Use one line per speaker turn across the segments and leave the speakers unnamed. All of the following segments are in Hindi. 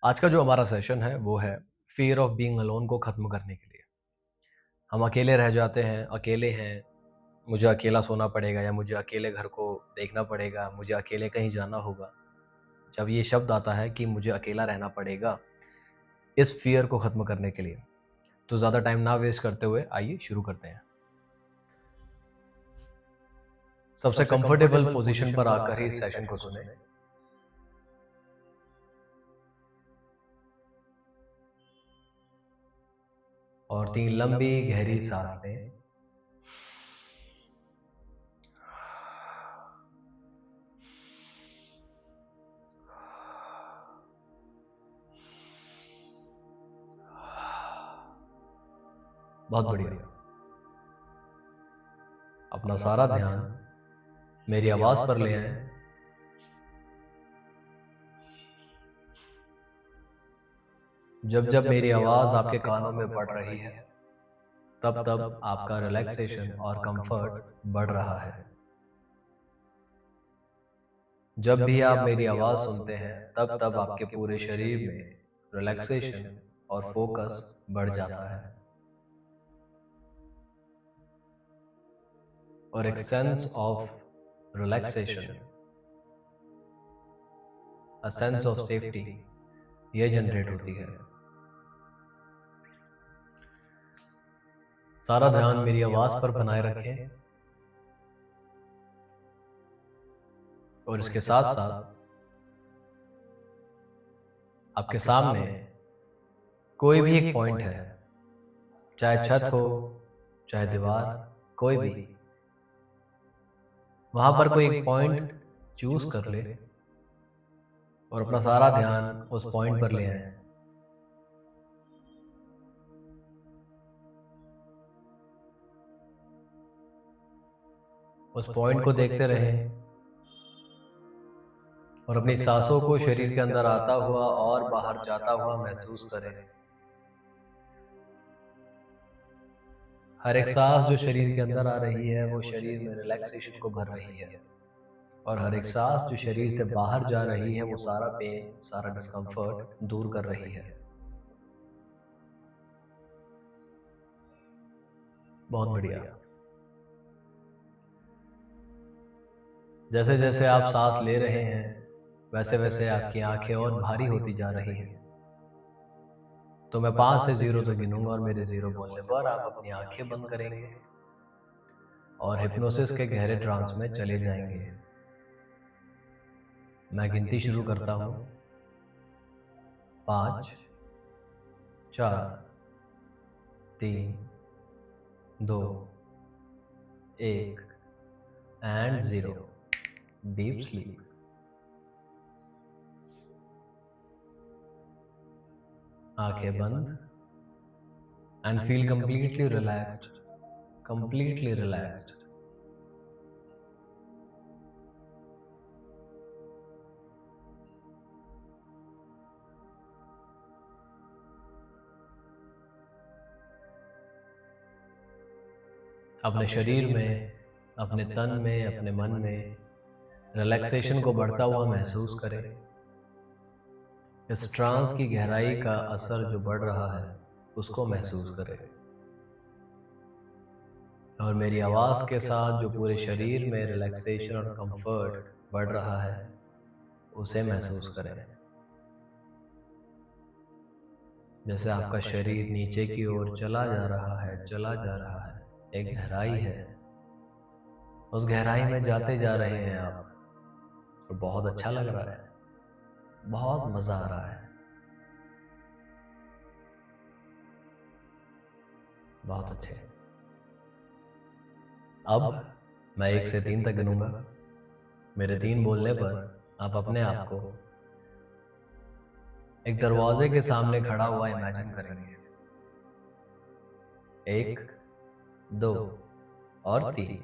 आज का जो हमारा सेशन है वो है फियर ऑफ बीइंग अलोन को ख़त्म करने के लिए। हम अकेले रह जाते हैं, अकेले हैं, मुझे अकेला सोना पड़ेगा या मुझे अकेले घर को देखना पड़ेगा, मुझे अकेले कहीं जाना होगा। जब ये शब्द आता है कि मुझे अकेला रहना पड़ेगा इस फियर को ख़त्म करने के लिए, तो ज़्यादा टाइम ना वेस्ट करते हुए आइए शुरू करते हैं। सबसे कंफर्टेबल पोजीशन पर आकर ही इस सेशन को सुने। और 3 लंबी गहरी सांस लें। बहुत बढ़िया। अपना सारा ध्यान मेरी आवाज पर ले आए। जब जब मेरी आवाज आपके कानों में पड़ रही है तब तब आपका रिलैक्सेशन और कंफर्ट बढ़ रहा है। जब भी आप मेरी आवाज सुनते हैं तब तब आपके पूरे शरीर में रिलैक्सेशन और फोकस बढ़ जाता है और एक sense of relaxation, a sense of safety ये जनरेट होती है। सारा ध्यान मेरी आवाज पर बनाए रखें और इसके साथ साथ आपके सामने कोई भी एक पॉइंट है, चाहे छत हो, चाहे दीवार, कोई भी, वहां पर कोई एक पॉइंट चूज कर ले और अपना सारा ध्यान उस पॉइंट पर ले आए। उस पॉइंट को देखते रहें और अपनी सांसों को शरीर के अंदर आता हुआ और बाहर जाता हुआ महसूस करें। हर एक सांस जो शरीर के अंदर आ रही है वो शरीर में रिलैक्सेशन को भर रही है और हर एक सांस जो शरीर से बाहर जा रही है वो सारा पेन, सारा डिस्कम्फर्ट दूर कर रही है। बहुत बढ़िया। जैसे जैसे आप सांस ले रहे हैं वैसे वैसे आपकी आंखें और भारी होती जा रही हैं। तो मैं 5 से 0 तक गिनूंगा और मेरे 0 बोलने पर आप अपनी आंखें बंद करेंगे और हिप्नोसिस के गहरे ट्रांस में चले जाएंगे। मैं गिनती शुरू करता हूं। 5, 4, 3, 2, 1 एंड 0। Deep sleep. आंखें बंद and feel completely relaxed, completely relaxed. अपने शरीर में, अपने तन में, अपने मन में रिलैक्सेशन को बढ़ता हुआ महसूस करें। इस ट्रांस की गहराई का असर जो बढ़ रहा है उसको महसूस करें और मेरी आवाज के साथ जो पूरे शरीर में रिलैक्सेशन और कंफर्ट बढ़ रहा है उसे महसूस करें। जैसे आपका शरीर नीचे की ओर चला जा रहा है, चला जा रहा है। एक गहराई है, उस गहराई में जाते जा रहे हैं आप और बहुत अच्छा लग रहा है, बहुत मजा आ रहा है। बहुत अच्छे। अब मैं 1 से 3 तक गिनूंगा। मेरे 3 बोलने पर आप अपने आप को एक दरवाजे के सामने खड़ा हुआ इमेजिन करेंगे। 1, 2 और 3।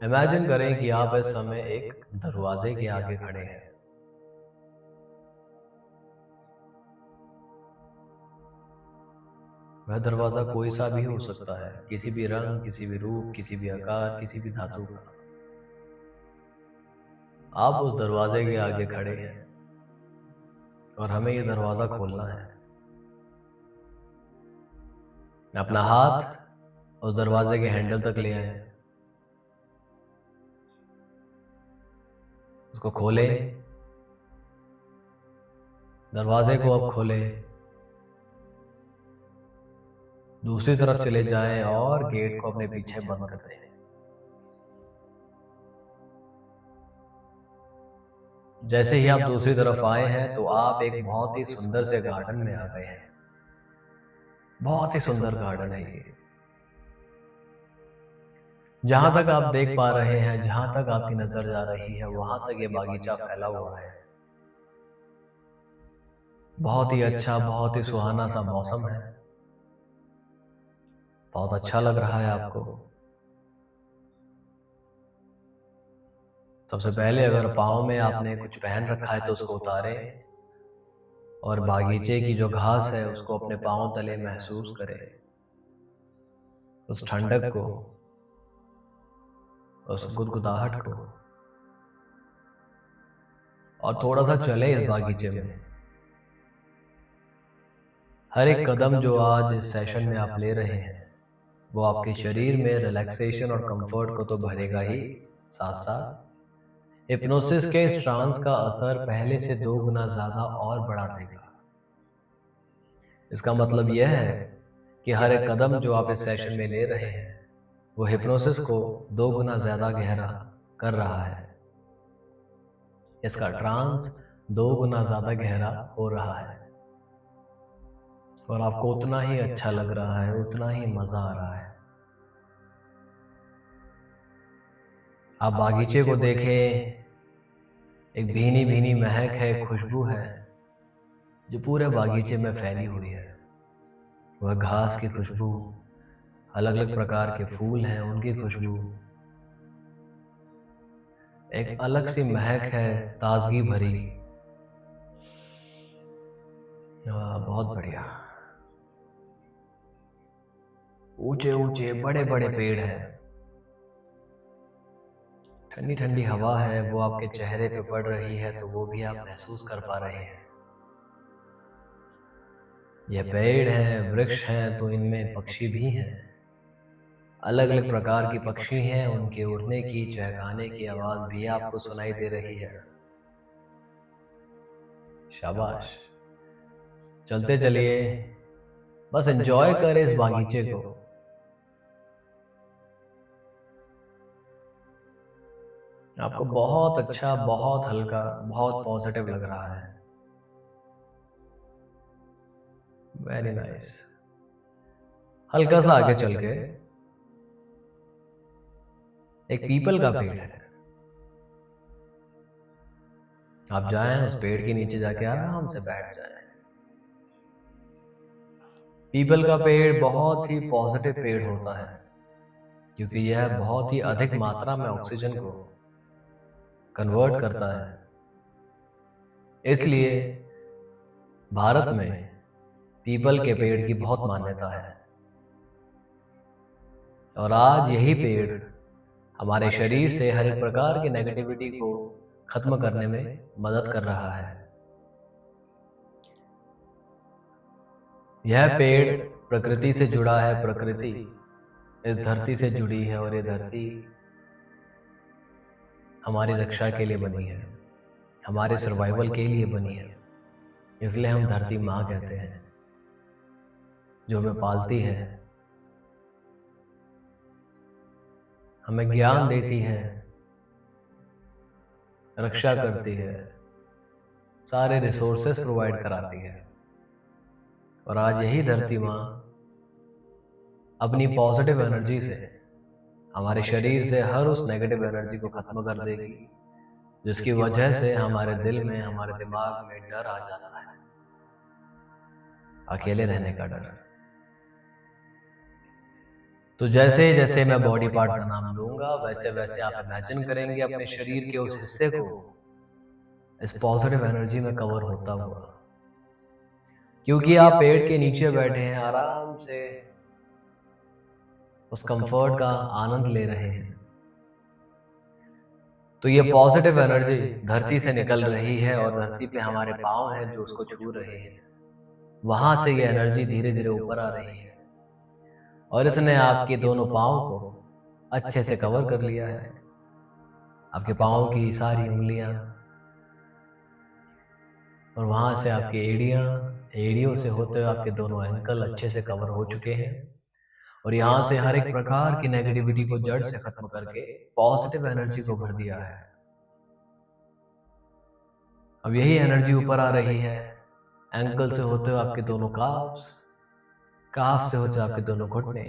इमेजिन करें कि आप इस समय एक दरवाजे के आगे खड़े हैं। वह दरवाजा कोई सा भी हो सकता है, किसी भी रंग, किसी भी रूप, किसी भी आकार, किसी भी धातु का। आप उस दरवाजे के आगे खड़े हैं और हमें ये दरवाज़ा खोलना है। अपना हाथ उस दरवाजे के हैंडल तक ले आए, उसको खोले, दरवाजे को अब खोले, दूसरी तरफ चले जाएं और गेट को अपने पीछे बंद कर दें। जैसे ही आप दूसरी तरफ आए हैं तो आप एक बहुत ही सुंदर से गार्डन में आ गए हैं। बहुत ही सुंदर गार्डन है ये। जहां तक आप देख पा रहे हैं, जहां तक आपकी नजर जा रही है, वहां तक ये बागीचा फैला हुआ है। बहुत ही अच्छा, बहुत ही सुहाना सा मौसम है। बहुत अच्छा लग रहा है आपको। सबसे पहले अगर पाँव में आपने कुछ पहन रखा है तो उसको उतारें और बागीचे की जो घास है उसको अपने पाँव तले महसूस करें, उस ठंडक को, उस गुदगुदाहट को, और थोड़ा सा चले इस बागीचे में। हर एक कदम जो आज इस सेशन में आप ले रहे हैं वो आपके शरीर में रिलैक्सेशन और कंफर्ट को तो भरेगा ही, साथ साथ हिप्नोसिस के इस ट्रांस का असर पहले से 2 गुना ज्यादा और बढ़ा देगा। इसका मतलब यह है कि हर एक कदम जो आप इस सेशन में ले रहे हैं वो हिप्नोसिस को 2 गुना ज्यादा गहरा कर रहा है। इसका ट्रांस 2 गुना ज्यादा गहरा हो रहा है और आपको उतना ही अच्छा लग रहा है, उतना ही मजा आ रहा है। आप बागीचे को देखें, एक भीनी भीनी महक है, खुशबू है जो पूरे बागीचे में फैली हुई है। वह घास की खुशबू, अलग अलग प्रकार के फूल हैं उनकी खुशबू, एक अलग सी महक है, ताजगी भरी। बहुत बढ़िया। ऊंचे ऊंचे बड़े बड़े पेड़ हैं, ठंडी ठंडी हवा है, वो आपके चेहरे पे पड़ रही है तो वो भी आप महसूस कर पा रहे हैं। यह पेड़ हैं, वृक्ष हैं तो इनमें पक्षी भी हैं, अलग अलग प्रकार की पक्षी हैं, उनके उड़ने की, चहकाने की आवाज भी आपको सुनाई दे रही है। शाबाश, चलते चलिए, बस एंजॉय करें इस बागीचे को। आपको बहुत अच्छा, बहुत हल्का, बहुत पॉजिटिव लग रहा है। Very nice. हल्का सा आगे चल के एक पीपल का पेड़ है, आप जाएं उस पेड़ के नीचे जाके आराम से बैठ जाएं। पीपल का पेड़ बहुत ही पॉजिटिव पेड़ होता है क्योंकि यह बहुत ही अधिक मात्रा में ऑक्सीजन को कन्वर्ट करता है। इसलिए भारत में पीपल के पेड़ की बहुत मान्यता है और आज यही पेड़ हमारे शरीर से हर एक प्रकार की नेगेटिविटी को खत्म करने में मदद कर रहा है। यह पेड़ प्रकृति से जुड़ा है, प्रकृति इस धरती से जुड़ी है और ये धरती हमारी रक्षा के लिए बनी है, हमारे सर्वाइवल के लिए बनी है। इसलिए हम धरती माँ कहते हैं, जो हमें पालती है, हमें ज्ञान देती है, रक्षा करती है, सारे रिसोर्सेस प्रोवाइड कराती है। और आज यही धरती माँ अपनी पॉजिटिव एनर्जी से हमारे शरीर से हर उस नेगेटिव एनर्जी को खत्म कर देगी, जिसकी वजह से हमारे दिल में, हमारे दिमाग में डर आ जाता है, अकेले रहने का डर। तो जैसे जैसे मैं बॉडी पार्ट का नाम लूंगा वैसे वैसे आप इमेजिन करेंगे अपने शरीर के उस हिस्से को इस पॉजिटिव एनर्जी में कवर होता हुआ, क्योंकि आप पेड़ के नीचे बैठे हैं, आराम से उस कंफर्ट का आनंद ले रहे हैं। तो ये पॉजिटिव एनर्जी धरती से निकल रही है और धरती पे हमारे पाँव हैं जो उसको छू रहे हैं। वहां से ये एनर्जी धीरे धीरे ऊपर आ रही है और इसने आपके दोनों पाँव को अच्छे से कवर कर लिया है। आपके पाँव की सारी उंगलियां और वहां से आपकी एड़ियों से होते हुए आपके दोनों एंकल अच्छे से कवर हो चुके हैं और यहाँ से हर एक प्रकार की नेगेटिविटी को जड़ से खत्म करके पॉजिटिव एनर्जी को भर दिया है। अब यही एनर्जी ऊपर आ रही है एंकल से होते हुए आपके दोनों काफ से होते हुए आपके दोनों घुटने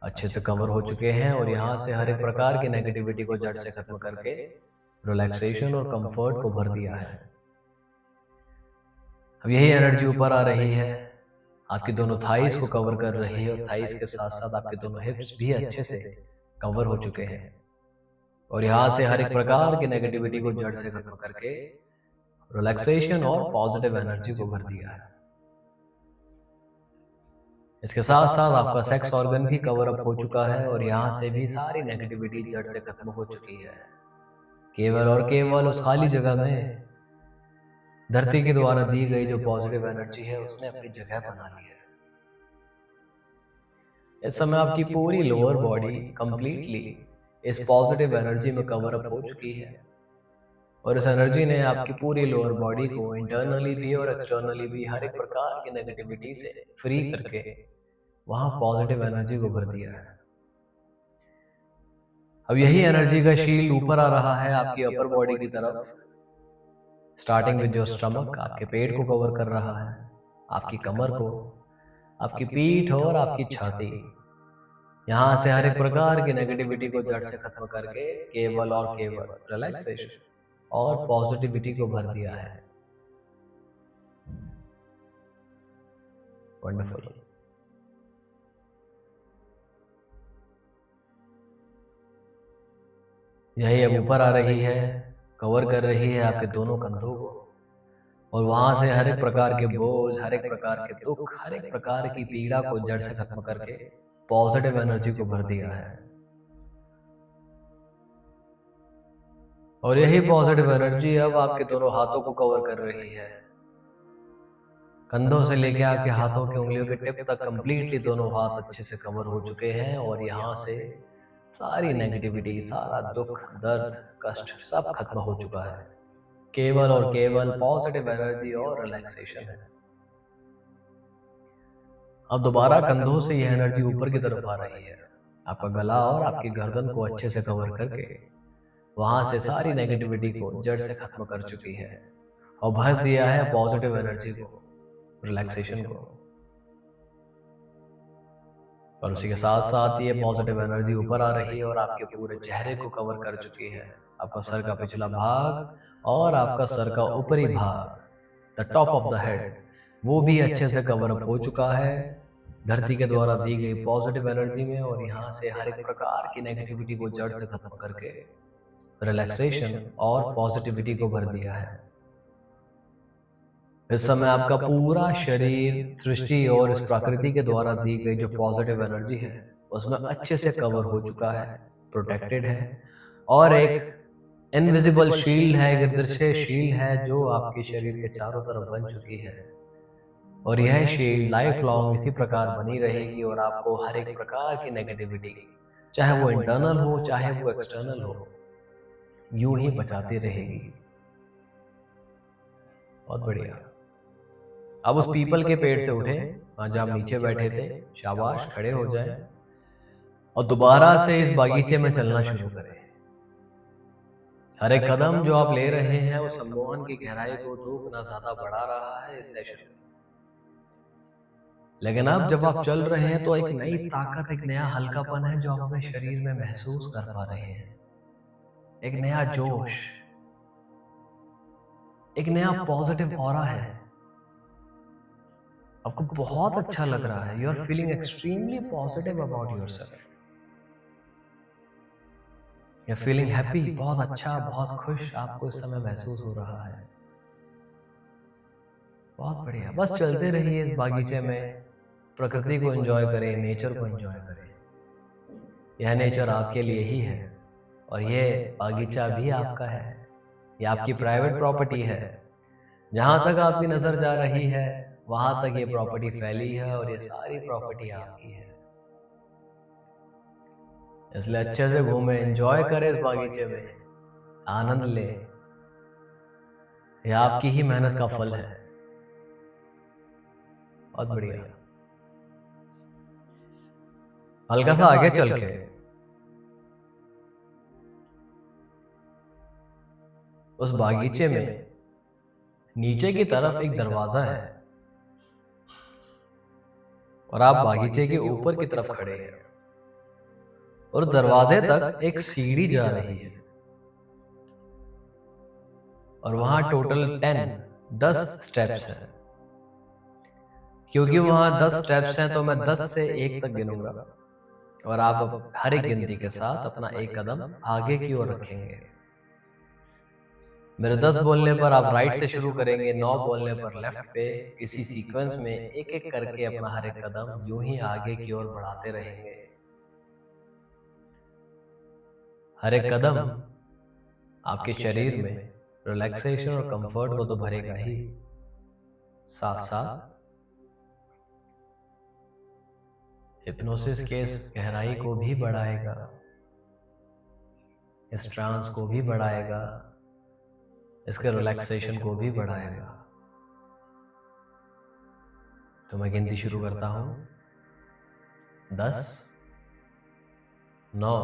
अच्छे से कवर हो चुके हैं और यहाँ से हर एक प्रकार की नेगेटिविटी को जड़ से खत्म करके रिलैक्सेशन और कंफर्ट को भर दिया है। अब यही एनर्जी ऊपर आ रही है आपके दोनों थाइस को कवर कर रही है और थाइस के साथ साथ आपके दोनों हिप्स भी अच्छे से कवर हो चुके हैं और यहाँ से हर एक प्रकार की नेगेटिविटी को जड़ से खत्म करके रिलैक्सेशन और पॉजिटिव एनर्जी को भर दिया है। इसके साथ साथ आपका सेक्स ऑर्गन भी कवर अप हो चुका है और यहाँ से भी सारी नेगेटिविटी जड़ से खत्म हो चुकी है। केवल और केवल उस खाली जगह में धरती के द्वारा दी गई जो पॉजिटिव एनर्जी है उसने अपनी जगह बना ली है। इस समय आपकी पूरी लोअर बॉडी कंप्लीटली इस पॉजिटिव एनर्जी में कवर अप हो चुकी है और इस एनर्जी ने आपकी पूरी लोअर बॉडी को इंटरनली भी और एक्सटर्नली भी हर एक प्रकार की नेगेटिविटी से फ्री करके वहां पॉजिटिव एनर्जी को भर दिया है। अब यही एनर्जी का शील्ड ऊपर आ रहा है आपकी अपर बॉडी की तरफ, स्टार्टिंग विद योर स्टमक, आपके पेट को कवर कर रहा है, आपकी कमर को, आपकी पीठ और आपकी छाती। यहां से हर एक प्रकार की नेगेटिविटी को जड़ से खत्म करके केवल और केवल रिलैक्सेशन और पॉजिटिविटी को भर दिया है। वंडरफुल। यही अब ऊपर आ रही है, कवर कर रही है आपके दोनों कंधों को और वहां से हर एक प्रकार के बोझ, हर एक प्रकार के दुख, हर एक प्रकार की पीड़ा को जड़ से खत्म करके पॉजिटिव एनर्जी को भर दिया है। और यही पॉजिटिव एनर्जी अब आपके दोनों हाथों को कवर कर रही है, कंधों से लेके आपके हाथों की उंगलियों के टिप तक कंप्लीटली दोनों हाथ अच्छे से कवर हो चुके हैं और यहाँ से सारी नेगेटिविटी, सारा दुख, दर्द, कष्ट सब खत्म हो चुका है। केवल और केवल पॉजिटिव एनर्जी और रिलैक्सेशन है। अब दोबारा कंधों से यह एनर्जी ऊपर की तरफ आ रही है, आपका गला और आपकी गर्दन को अच्छे से कवर करके वहां से सारी नेगेटिविटी को जड़ से खत्म कर चुकी है और भर दिया है पॉजिटिव एनर्जी को, रिलैक्सेशन को। और उसी के साथ साथ ये पॉजिटिव एनर्जी ऊपर आ रही है और आपके पूरे चेहरे को कवर कर चुकी है। आपका सर का पिछला भाग और आपका सर का ऊपरी भाग, the top of the head, वो भी अच्छे से कवर अप हो चुका है धरती के द्वारा दी गई पॉजिटिव एनर्जी में और यहाँ से हर एक प्रकार की नेगेटिविटी को जड़ से खत्म करके रिलैक्सेशन और पॉजिटिविटी को भर दिया है। इस समय आपका पूरा शरीर सृष्टि और इस प्रकृति के द्वारा दी गई जो पॉजिटिव एनर्जी है उसमें अच्छे से कवर हो चुका है, प्रोटेक्टेड है और एक इनविजिबल शील्ड है, एक अदृश्य शील्ड है जो आपके शरीर के चारों तरफ बन चुकी है और यह शील्ड लाइफ लॉन्ग इसी प्रकार बनी रहेगी और आपको हर एक प्रकार की नेगेटिविटी, चाहे वो इंटरनल हो चाहे वो एक्सटर्नल हो, यूं ही बचाती रहेगी। बहुत बढ़िया। अब उस पीपल के पेड़ से उठे, जहाँ आप नीचे बैठे थे, शाबाश, खड़े हो जाए और दोबारा से इस बागीचे में चलना शुरू करें। हर एक कदम जो आप ले रहे हैं वो सम्मोहन की गहराई को 2 गुना ज्यादा बढ़ा रहा है इस सेशन में। लेकिन अब जब आप चल रहे हैं तो एक नई ताकत, एक नया हल्कापन है जो आप अपने शरीर में महसूस कर पा रहे हैं, एक नया जोश, एक नया पॉजिटिव ऑरा है। आपको बहुत अच्छा लग रहा है, you are feeling extremely positive about yourself, you are feeling happy, बहुत अच्छा, बहुत खुश आपको इस समय महसूस हो रहा है। बहुत बढ़िया। बस चलते रहिए इस बागीचे में, प्रकृति को एंजॉय करें, नेचर को एंजॉय करें। यह नेचर आपके लिए ही है और ये बागीचा भी आपका है, ये आपकी प्राइवेट प्रॉपर्टी है। जहां तक आपकी नजर जा रही है वहां तक ये प्रॉपर्टी फैली है और ये सारी प्रॉपर्टी आपकी है। इसलिए अच्छे से घूमे, एंजॉय करें इस बागीचे में, आनंद ले। यह आपकी ही मेहनत का फल है। बहुत बढ़िया। हल्का सा आगे चल के उस बागीचे में नीचे की तरफ एक दरवाजा है और आप बागीचे के ऊपर की तरफ खड़े हैं और दरवाजे तक एक सीढ़ी जा रही है और वहां टोटल 10 स्टेप्स हैं। क्योंकि वहां 10 स्टेप्स हैं तो मैं 10 से 1 तक गिनूंगा और आप हर एक गिनती के साथ अपना एक कदम आगे की ओर रखेंगे। मेरे 10 बोलने पर आप राइट से शुरू करेंगे, 9 बोलने पर लेफ्ट पे, इसी सीक्वेंस में एक एक करके अपना हर एक कदम यूं ही आगे की ओर बढ़ाते रहेंगे। हर एक कदम आपके शरीर में रिलैक्सेशन और कंफर्ट को तो भरेगा ही, साथ साथ हिप्नोसिस के इस गहराई को भी बढ़ाएगा, इस ट्रांस को भी बढ़ाएगा, इसके रिलैक्सेशन को भी बढ़ाएगा। तो मैं गिनती शुरू करता हूं। 10, 9,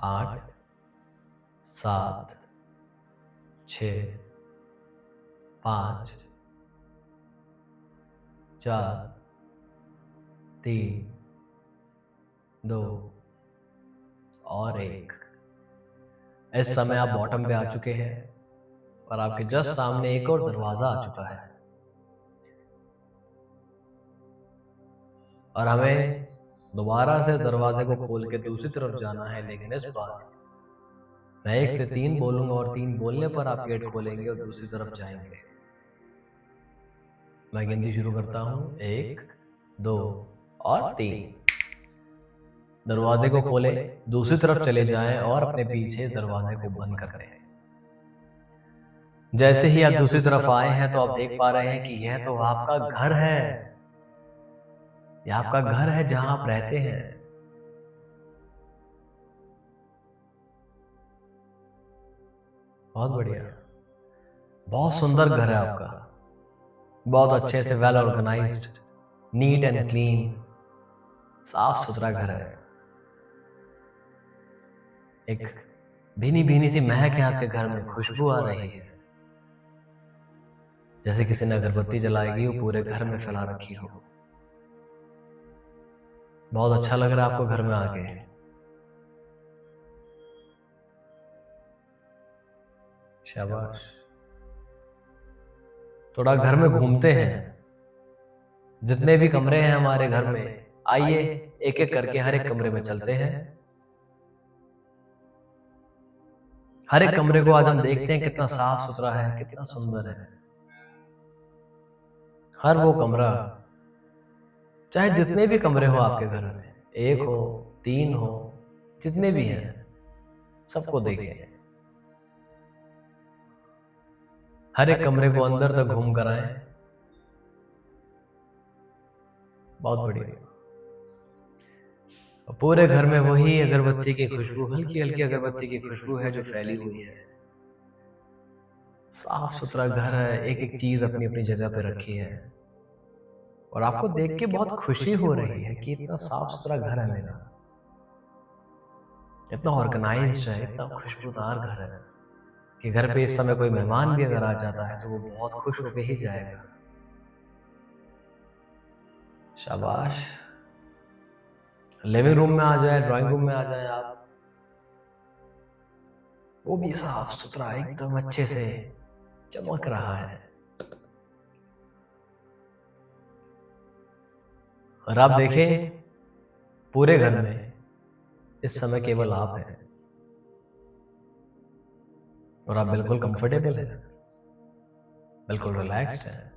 8, 7, 6, 5, 4, 3, 2 और 1। इस समय आप बॉटम पे आ चुके हैं और आपके जस्ट सामने एक और दरवाजा आ चुका है और हमें दोबारा से दरवाजे को खोल के दूसरी तरफ जाना है। लेकिन इस बार मैं 1 से 3 बोलूंगा और 3 बोलने पर आप गेट खोलेंगे और दूसरी तरफ जाएंगे। मैं गिनती शुरू करता हूं। 1, 2 और 3। दरवाजे को खोले, दूसरी तरफ चले जाएं और अपने पीछे दरवाजे को बंद कर दें। जैसे ही आप दूसरी तरफ आए हैं तो आप देख पा रहे हैं कि यह तो आपका घर है, यह आपका घर है जहां आप रहते हैं। बहुत बढ़िया, बहुत सुंदर घर है आपका, बहुत अच्छे से well organised, neat and clean, साफ सुथरा घर है। एक भीनी भीनी सी महक है आपके घर में, खुशबू आ रही है, जैसे किसी ने अगरबत्ती जलाएगी वो पूरे घर में फैला रखी हो। बहुत अच्छा लग रहा है आपको घर में आके। शाबाश। थोड़ा घर में घूमते हैं, जितने भी कमरे हैं हमारे घर में, आइए एक एक करके हर एक कमरे में चलते हैं। हर एक कमरे को आज हम देखते हैं कितना साफ सुथरा है, कितना सुंदर है। हर वो कमरा, चाहे जितने भी कमरे हो आपके घर में, 1 हो, 3 हो, जितने भी हैं, सबको देखें। हर एक कमरे को अंदर तक घूम कर आए। बहुत बढ़िया। पूरे घर में वही अगरबत्ती की खुशबू, हल्की हल्की अगरबत्ती की खुशबू है जो फैली हुई है। साफ सुथरा घर है, एक एक चीज अपनी अपनी जगह पे रखी है और आपको देख के बहुत खुशी हो रही है कि इतना साफ सुथरा घर है मेरा, इतना ऑर्गेनाइज्ड है, इतना खुशबूदार घर है कि घर पे इस समय कोई मेहमान भी अगर आ जाता है तो वो बहुत खुश होकर ही जाएगा। शाबाश। लिविंग रूम में आ जाए, ड्राइंग रूम में आ जाए आप, वो भी साफ सुथरा एकदम अच्छे से चमक रहा है। और आप देखें पूरे घर में इस समय केवल आप हैं और आप बिल्कुल कंफर्टेबल हैं, बिल्कुल रिलैक्स्ड हैं,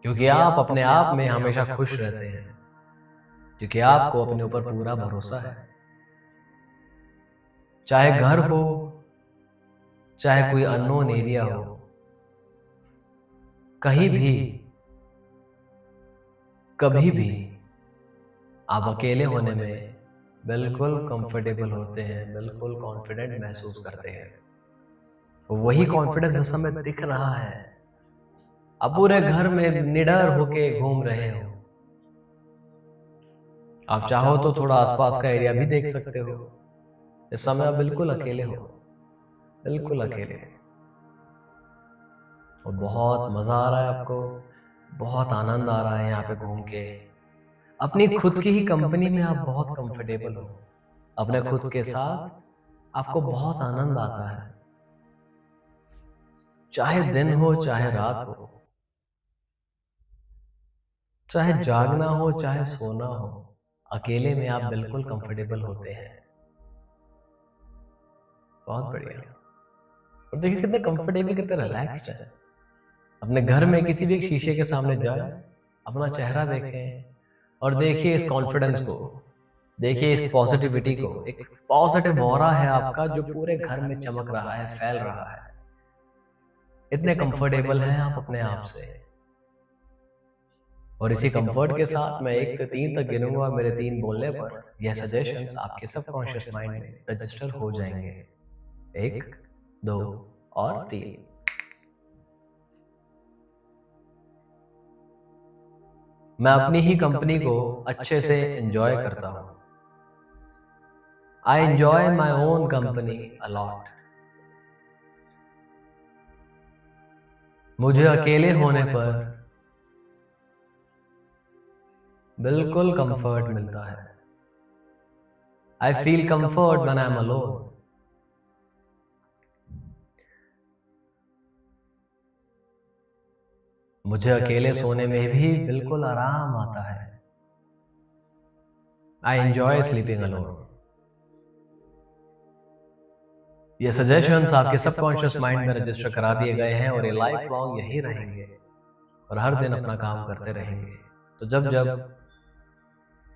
क्योंकि आप अपने आप में हमेशा खुश रहते हैं। क्योंकि आपको अपने ऊपर पूरा भरोसा है। चाहे घर हो, चाहे कोई अननोन एरिया हो, कहीं भी कभी भी आप अकेले होने में बिल्कुल कंफर्टेबल होते हैं, बिल्कुल कॉन्फिडेंट महसूस करते हैं। वही कॉन्फिडेंस इस समय दिख रहा है। आप पूरे घर में निडर होके घूम रहे हो। आप चाहो तो थोड़ा आसपास का एरिया भी देख सकते हो। इस समय आप बिल्कुल अकेले हो, बिल्कुल अकेले। और बहुत मजा आ रहा है आपको, बहुत आनंद आ रहा है यहाँ पे घूम के। अपनी खुद की ही कंपनी में आप बहुत कंफर्टेबल हो। अपने खुद के साथ आपको बहुत आनंद आता है। चाहे दिन हो, चाहे रात हो, चाहे जागना हो, चाहे सोना हो, अकेले में आप बिल्कुल कंफर्टेबल होते हैं। बहुत बढ़िया। और देखिए कितने कंफर्टेबल, कितने रिलैक्स्ड है। अपने घर में किसी भी एक शीशे के सामने जाए, अपना चेहरा देखें और देखिए इस कॉन्फिडेंस को, देखिए इस पॉजिटिविटी को। एक पॉजिटिव ऑरा है आपका जो पूरे घर में चमक रहा है, फैल रहा है। इतने कंफर्टेबल हैं आप अपने आप से। और इसी कंफर्ट के साथ मैं 1 से 3 तक गिनूंगा। मेरे 3 बोलने पर यह सजेशंस आपके सबकॉन्शियस माइंड में रजिस्टर हो जाएंगे। 1, 2 और 3। मैं अपनी ही कंपनी को अच्छे से एंजॉय करता हूं। I enjoy my own company a lot. मुझे अकेले होने पर बिल्कुल कंफर्ट मिलता है। I feel comfort when I am alone. मुझे अकेले सोने में भी बिल्कुल आराम आता है। I enjoy sleeping alone. ये सजेशंस आपके सबकॉन्शियस माइंड में रजिस्टर करा दिए गए हैं और ये लाइफ लॉन्ग यही रहेंगे और हर दिन अपना काम करते रहेंगे। तो जब जब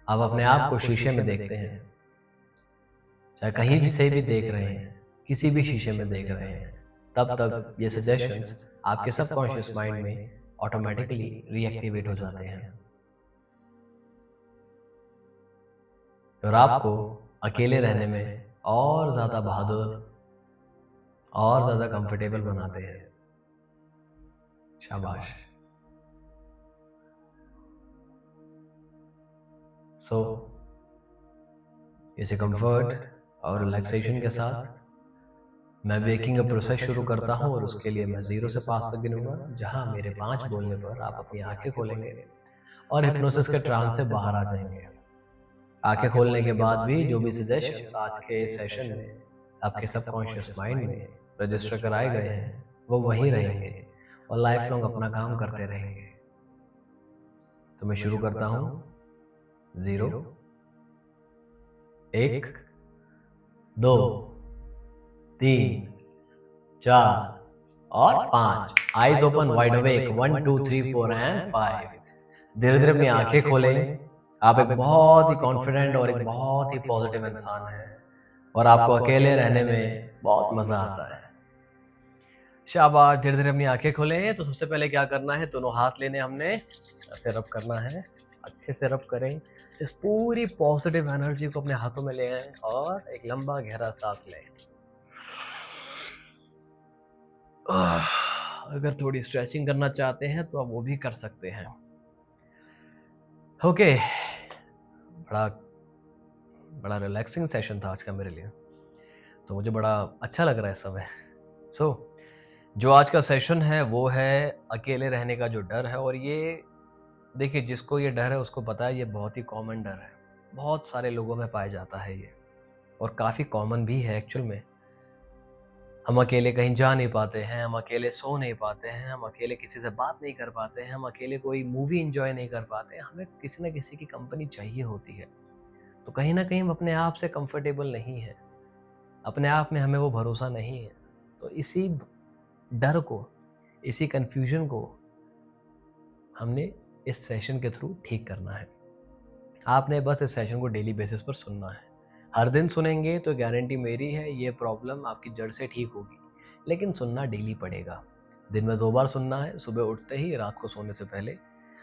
आप अपने आप को शीशे में देखते हैं, चाहे कहीं भी से भी देख रहे हैं, किसी भी शीशे में देख रहे हैं, तब तब ये सजेशंस आपके सबकॉन्शियस माइंड में ऑटोमेटिकली रीएक्टिवेट हो जाते हैं और आपको अकेले रहने में और ज्यादा बहादुर और ज्यादा कंफर्टेबल बनाते हैं। शाबाश। सो इसे कंफर्ट और रिलैक्सेशन के साथ मैं वेकिंग अप प्रोसेस शुरू करता हूं और उसके लिए मैं 0 से 5 तक गिनूंगा, जहां मेरे 5 बोलने पर आप अपनी आंखें खोलेंगे और हिप्नोसिस के ट्रांस से बाहर आ जाएंगे। आंखें खोलने के बाद भी जो भी सजेशंस आज के सेशन में आपके सबकॉन्शियस माइंड में रजिस्टर कराए गए हैं वो वहीं रहेंगे और लाइफ लॉन्ग अपना काम करते रहेंगे। तो मैं शुरू करता हूं। 0, 1, 2, 3, 4 और 5। Eyes open wide awake. 1, 2, 3, 4 and 5। धीरे धीरे अपनी आंखें खोलें। आप एक बहुत ही कॉन्फिडेंट और एक बहुत ही पॉजिटिव इंसान हैं और आपको अकेले रहने में बहुत मजा आता है। शाबाश। धीरे धीरे अपनी आंखें खोलें। तो सबसे पहले क्या करना है, दोनों हाथ लेने हमने, ऐसे रब करना है, अच्छे से रब करें। इस पूरी पॉजिटिव एनर्जी को अपने हाथों में ले आएं और एक लंबा गहरा सांस लें। अगर थोड़ी स्ट्रेचिंग करना चाहते हैं तो आप वो भी कर सकते हैं। ओके, बड़ा बड़ा रिलैक्सिंग सेशन था आज का मेरे लिए, तो मुझे बड़ा अच्छा लग रहा है इस समय। जो आज का सेशन है वो है अकेले रहने का जो डर है। और ये देखिए, जिसको ये डर है उसको पता है ये बहुत ही कॉमन डर है, बहुत सारे लोगों में पाया जाता है ये, और काफ़ी कॉमन भी है एक्चुअल में। हम अकेले कहीं जा नहीं पाते हैं, हम अकेले सो नहीं पाते हैं, हम अकेले किसी से बात नहीं कर पाते हैं, हम अकेले कोई मूवी एंजॉय नहीं कर पाते हैं। हमें किसी न किसी की कंपनी चाहिए होती है। तो कहीं ना कहीं हम अपने आप से कंफर्टेबल नहीं है, अपने आप में हमें वो भरोसा नहीं है। तो इसी डर को, इसी कन्फ्यूजन को हमने इस सेशन के थ्रू ठीक करना है। आपने बस इस सेशन को डेली बेसिस पर सुनना है। हर दिन सुनेंगे तो गारंटी मेरी है ये प्रॉब्लम आपकी जड़ से ठीक होगी, लेकिन सुनना डेली पड़ेगा। दिन में 2 बार सुनना है, सुबह उठते ही, रात को सोने से पहले।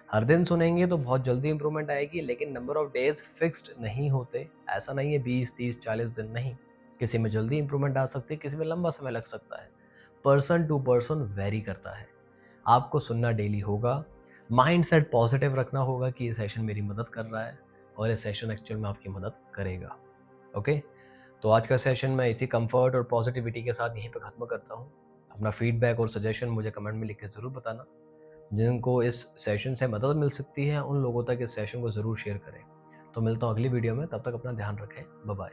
हर दिन सुनेंगे तो बहुत जल्दी इंप्रूवमेंट आएगी, लेकिन नंबर ऑफ डेज फिक्स्ड नहीं होते। ऐसा नहीं है 20, 30, 40 दिन नहीं। किसी में जल्दी इंप्रूवमेंट आ सकती है, किसी में लंबा समय लग सकता है। पर्सन टू पर्सन वेरी करता है। आपको सुनना डेली होगा। माइंडसेट पॉजिटिव रखना होगा कि ये सेशन मेरी मदद कर रहा है और ये सेशन एक्चुअल में आपकी मदद करेगा। ओके, तो आज का सेशन मैं इसी कंफर्ट और पॉजिटिविटी के साथ यहीं पे ख़त्म करता हूँ। अपना फीडबैक और सजेशन मुझे कमेंट में लिख के ज़रूर बताना। जिनको इस सेशन से मदद मिल सकती है उन लोगों तक इस सेशन को ज़रूर शेयर करें। तो मिलता हूँ अगली वीडियो में, तब तक अपना ध्यान रखें। Bye bye.